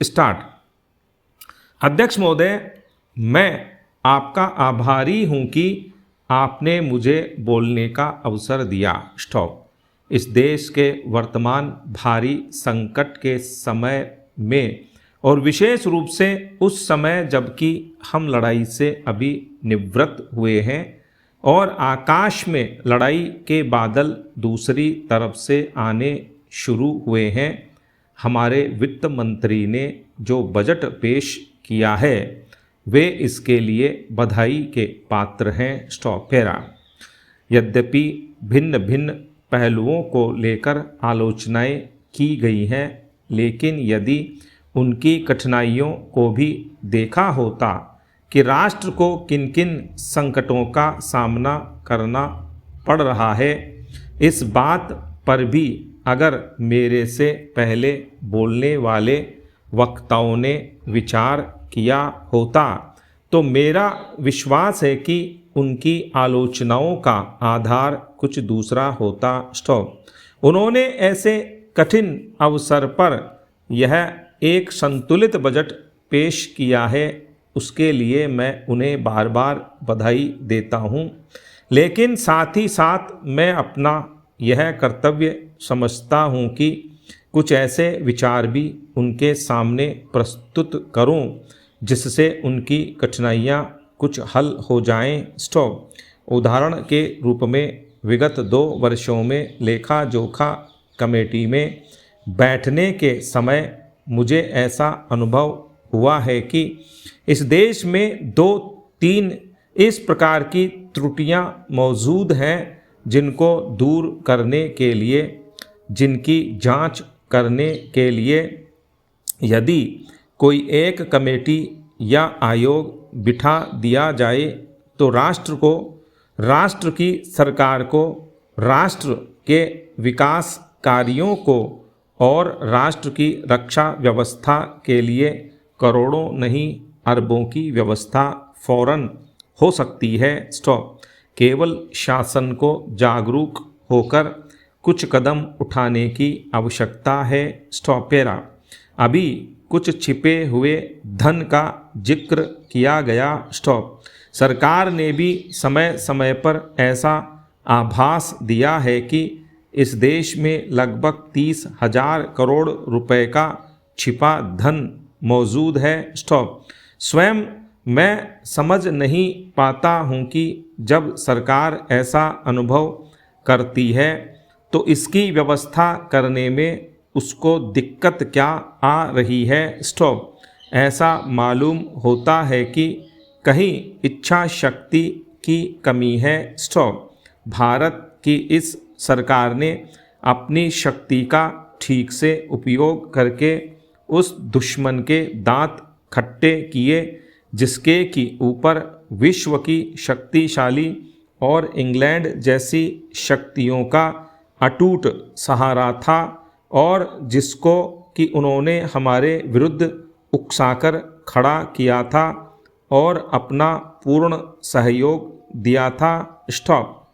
Start. अध्यक्ष महोदय, मैं आपका आभारी हूं कि आपने मुझे बोलने का अवसर दिया। स्टॉप। इस देश के वर्तमान भारी संकट के समय में और विशेष रूप से उस समय जबकि हम लड़ाई से अभी निवृत्त हुए हैं और आकाश में लड़ाई के बादल दूसरी तरफ से आने शुरू हुए हैं, हमारे वित्त मंत्री ने जो बजट पेश किया है वे इसके लिए बधाई के पात्र हैं। Stop para. यद्यपि भिन्न भिन्न पहलुओं को लेकर आलोचनाएं की गई हैं, लेकिन यदि उनकी कठिनाइयों को भी देखा होता कि राष्ट्र को किन किन संकटों का सामना करना पड़ रहा है, इस बात पर भी अगर मेरे से पहले बोलने वाले वक्ताओं ने विचार किया होता तो मेरा विश्वास है कि उनकी आलोचनाओं का आधार कुछ दूसरा होता। स्टॉप। उन्होंने ऐसे कठिन अवसर पर यह एक संतुलित बजट पेश किया है, उसके लिए मैं उन्हें बार बार बधाई देता हूं, लेकिन साथ ही साथ मैं अपना यह कर्तव्य समझता हूं कि कुछ ऐसे विचार भी उनके सामने प्रस्तुत करूं जिससे उनकी कठिनाइयां कुछ हल हो जाएं। स्टॉप। उदाहरण के रूप में विगत 2 वर्षों में लेखा जोखा कमेटी में बैठने के समय मुझे ऐसा अनुभव हुआ है कि इस देश में 2-3 इस प्रकार की त्रुटियां मौजूद हैं जिनको दूर करने के लिए, जिनकी जांच करने के लिए यदि कोई एक कमेटी या आयोग बिठा दिया जाए तो राष्ट्र को, राष्ट्र की सरकार को, राष्ट्र के विकास कार्यों को और राष्ट्र की रक्षा व्यवस्था के लिए करोड़ों नहीं अरबों की व्यवस्था फौरन हो सकती है। स्टॉप। केवल शासन को जागरूक होकर कुछ कदम उठाने की आवश्यकता है। Stop para. अभी कुछ छिपे हुए धन का जिक्र किया गया। स्टॉप। सरकार ने भी समय समय पर ऐसा आभास दिया है कि इस देश में लगभग 30,000 करोड़ रुपए का छिपा धन मौजूद है। स्टॉप। स्वयं मैं समझ नहीं पाता हूं कि जब सरकार ऐसा अनुभव करती है तो इसकी व्यवस्था करने में उसको दिक्कत क्या आ रही है। स्टॉप। ऐसा मालूम होता है कि कहीं इच्छा शक्ति की कमी है। स्टॉप। भारत की इस सरकार ने अपनी शक्ति का ठीक से उपयोग करके उस दुश्मन के दांत खट्टे किए जिसके की ऊपर विश्व की शक्तिशाली और इंग्लैंड जैसी शक्तियों का अटूट सहारा था और जिसको कि उन्होंने हमारे विरुद्ध उकसाकर खड़ा किया था और अपना पूर्ण सहयोग दिया था। स्टॉप।